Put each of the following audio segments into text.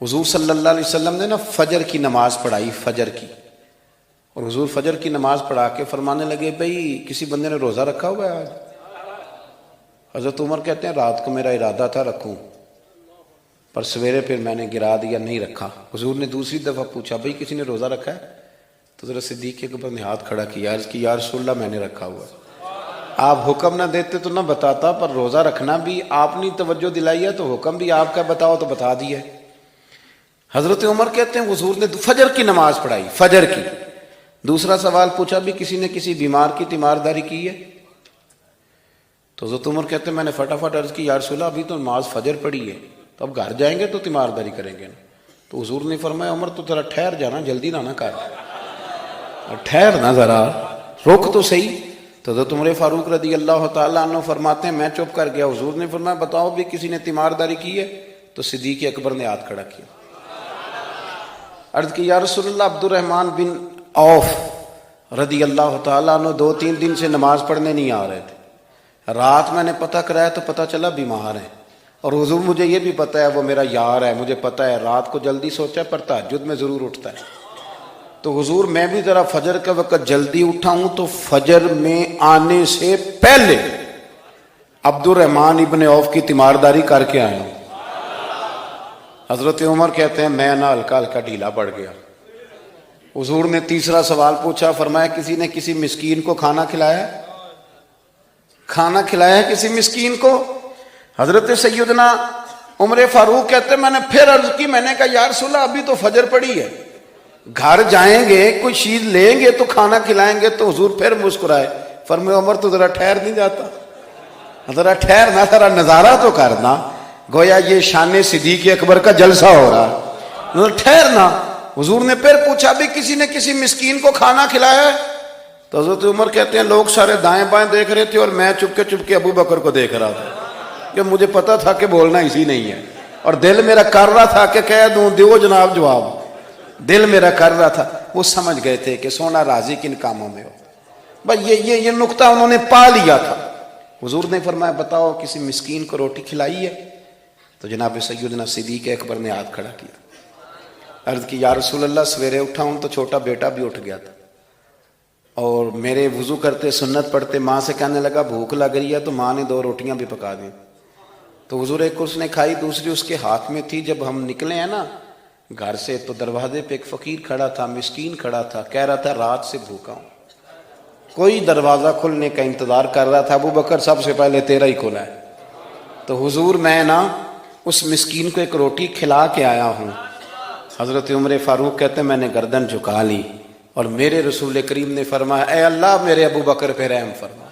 حضور صلی اللہ علیہ وسلم نے نا فجر کی نماز پڑھائی، فجر کی، اور حضور فجر کی نماز پڑھا کے فرمانے لگے بھئی کسی بندے نے روزہ رکھا ہوا ہے آج؟ حضرت عمر کہتے ہیں رات کو میرا ارادہ تھا رکھوں، پر سویرے پھر میں نے گرا دیا، نہیں رکھا۔ حضور نے دوسری دفعہ پوچھا بھئی کسی نے روزہ رکھا ہے؟ تو حضرت صدیق اکبر نے ہاتھ کھڑا کیا، عرض کی یا رسول اللہ میں نے رکھا ہوا ہے۔ آپ حکم نہ دیتے تو نہ بتاتا، پر روزہ رکھنا بھی آپ نے توجہ دلائی ہے تو حکم بھی آپ کا بتاؤ تو بتا دیا ہے۔ حضرت عمر کہتے ہیں حضور نے فجر کی نماز پڑھائی، فجر کی۔ دوسرا سوال پوچھا بھی کسی نے کسی بیمار کی تیمارداری کی ہے؟ تو حضرت عمر کہتے ہیں میں نے فٹافٹ عرض کی یا رسول اللہ ابھی تو نماز فجر پڑھی ہے، تو اب گھر جائیں گے تو تیمارداری کریں گے نا۔ تو حضور نے فرمایا عمر تو ذرا ٹھہر جانا، جلدی نہ کر، ٹھہر نا ذرا، روک تو صحیح۔ تو حضرت عمر فاروق رضی اللہ تعالیٰ عنہ فرماتے ہیں میں چپ کر گیا، حضور نے فرمایا بتاؤ بھی کسی نے تیمارداری کی ہے؟ تو صدیق اکبر نے ہاتھ کھڑا کیا، عرض کی یا رسول اللہ عبد الرحمن بن عوف رضی اللہ تعالیٰ عنہ 2-3 دن سے نماز پڑھنے نہیں آ رہے تھے، رات میں نے پتہ کرایا تو پتہ چلا بیمار ہیں، اور حضور مجھے یہ بھی پتہ ہے وہ میرا یار ہے، مجھے پتہ ہے رات کو جلدی سوچا پر تہجد میں ضرور اٹھتا ہے۔ تو حضور میں بھی ذرا فجر کے وقت جلدی اٹھا ہوں تو فجر میں آنے سے پہلے عبد الرحمن ابن عوف کی تیمارداری کر کے آیا ہوں۔ حضرت عمر کہتے ہیں میں نہ ہلکا ہلکا ڈھیلا پڑ گیا۔ حضور نے تیسرا سوال پوچھا، فرمایا کسی نے کسی مسکین کو کھانا کھلایا ہے؟ کھانا کھلایا ہے کسی مسکین کو؟ حضرت سیدنا عمر فاروق کہتے ہیں میں نے پھر عرض کی، میں نے کہا یا رسول اللہ ابھی تو فجر پڑی ہے، گھر جائیں گے کوئی چیز لیں گے تو کھانا کھلائیں گے۔ تو حضور پھر مسکرائے، فرمایا عمر تو ذرا ٹھہر نہیں جاتا، ذرا ٹھہر نہ، ذرا نظارہ تو کرنا، گویا یہ شان صدیق اکبر کا جلسہ ہو رہا، ٹھہرنا۔ حضور نے پھر پوچھا بھی کسی نے کسی مسکین کو کھانا کھلایا ہے؟ تو حضرت عمر کہتے ہیں لوگ سارے دائیں بائیں دیکھ رہے تھے اور میں چپ کے ابو بکر کو دیکھ رہا تھا، کہ مجھے پتا تھا کہ بولنا اسی نہیں ہے، اور دل میرا کر رہا تھا کہ کہہ دوں دیو جناب جواب، دل میرا کر رہا تھا۔ وہ سمجھ گئے تھے کہ سونا راضی کن کاموں میں ہو، بھائی یہ نقطہ انہوں نے پا لیا تھا۔ حضور نے فرمایا بتاؤ کسی مسکین کو روٹی کھلائی ہے؟ تو جناب سیدنا صدیق اکبر نے ہاتھ کھڑا کیا، عرض کی یا رسول اللہ سویرے اٹھا ہوں تو چھوٹا بیٹا بھی اٹھ گیا تھا، اور میرے وضو کرتے سنت پڑھتے ماں سے کہنے لگا بھوک لگ رہی ہے، تو ماں نے 2 روٹیاں بھی پکا دیں۔ تو حضور ایک اس نے کھائی، دوسری اس کے ہاتھ میں تھی۔ جب ہم نکلے ہیں نا گھر سے تو دروازے پہ ایک فقیر کھڑا تھا، مسکین کھڑا تھا، کہہ رہا تھا رات سے بھوکا ہوں، کوئی دروازہ کھلنے کا انتظار کر رہا تھا، ابو بکر سب سے پہلے تیرا ہی کھلا ہے۔ تو حضور میں نا اس مسکین کو ایک روٹی کھلا کے آیا ہوں۔ حضرت عمر فاروق کہتے ہیں میں نے گردن جھکا لی، اور میرے رسول کریم نے فرمایا اے اللہ میرے ابو بکر پہ رحم فرما،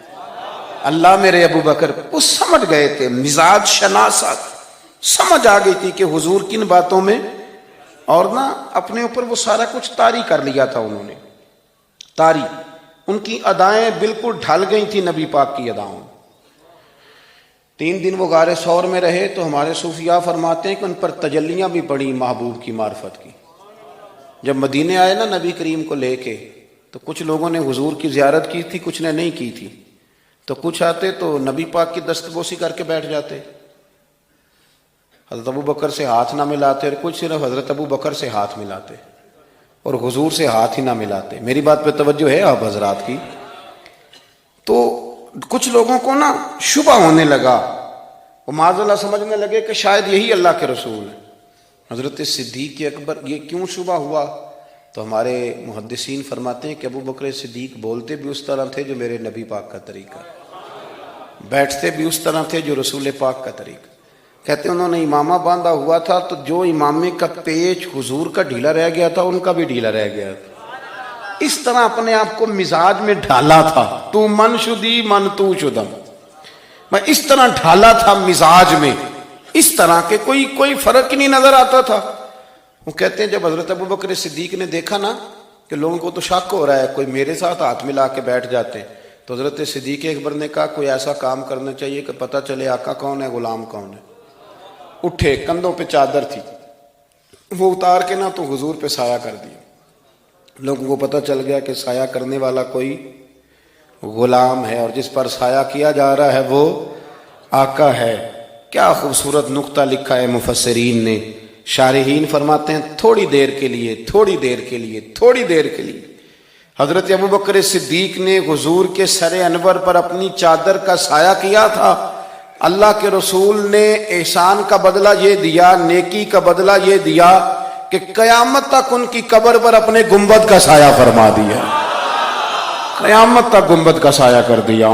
اللہ میرے ابو بکر۔ وہ سمجھ گئے تھے، مزاج شناسا سمجھ آ گئی تھی کہ حضور کن باتوں میں، اور نا اپنے اوپر وہ سارا کچھ طاری کر لیا تھا انہوں نے، طاری، ان کی ادائیں بالکل ڈھل گئی تھی نبی پاک کی اداؤں۔ 3 دن وہ غار ثور میں رہے تو ہمارے صوفیاء فرماتے ہیں کہ ان پر تجلیاں بھی پڑی محبوب کی معرفت کی۔ جب مدینے آئے نا نبی کریم کو لے کے، تو کچھ لوگوں نے حضور کی زیارت کی تھی، کچھ نے نہیں کی تھی، تو کچھ آتے تو نبی پاک کی دستبوسی کر کے بیٹھ جاتے، حضرت ابو بکر سے ہاتھ نہ ملاتے، اور کچھ صرف حضرت ابو بکر سے ہاتھ ملاتے اور حضور سے ہاتھ ہی نہ ملاتے۔ میری بات پہ توجہ ہے آپ حضرات کی؟ تو کچھ لوگوں کو نا شبہ ہونے لگا، وہ معاذ اللہ سمجھنے لگے کہ شاید یہی اللہ کے رسول ہے۔ حضرت صدیق اکبر، یہ کیوں شبہ ہوا؟ تو ہمارے محدثین فرماتے ہیں کہ ابو بکر صدیق بولتے بھی اس طرح تھے جو میرے نبی پاک کا طریقہ، بیٹھتے بھی اس طرح تھے جو رسول پاک کا طریقہ۔ کہتے ہیں انہوں نے امامہ باندھا ہوا تھا تو جو امامے کا پیچ حضور کا ڈھیلا رہ گیا تھا ان کا بھی ڈھیلا رہ گیا تھا، اس طرح اپنے آپ کو مزاج میں ڈھالا تھا، تو من شدی من تو شدم، میں اس طرح ڈھالا تھا مزاج میں، اس طرح کے کوئی فرق ہی نہیں نظر آتا تھا۔ وہ کہتے ہیں جب حضرت ابو بکر صدیق نے دیکھا نا کہ لوگوں کو تو شک ہو رہا ہے، کوئی میرے ساتھ ہاتھ ملا کے بیٹھ جاتے ہیں، تو حضرت صدیق اکبر نے کہا کوئی ایسا کام کرنا چاہیے کہ پتہ چلے آقا کون ہے غلام کون ہے۔ اٹھے، کندھوں پہ چادر تھی، وہ اتار کے نا تو حضور پہ سایہ کر دیا، لوگوں کو پتہ چل گیا کہ سایہ کرنے والا کوئی غلام ہے، اور جس پر سایہ کیا جا رہا ہے وہ آقا ہے۔ کیا خوبصورت نقطہ لکھا ہے مفسرین نے شارحین فرماتے ہیں تھوڑی دیر کے لیے، تھوڑی دیر کے لیے، تھوڑی دیر کے لیے حضرت ابوبکر صدیق نے حضور کے سر انور پر اپنی چادر کا سایہ کیا تھا۔ اللہ کے رسول نے احسان کا بدلہ یہ دیا، نیکی کا بدلہ یہ دیا کہ قیامت تک ان کی قبر پر اپنے گنبد کا سایہ فرما دیا، قیامت تک گنبد کا سایہ کر دیا۔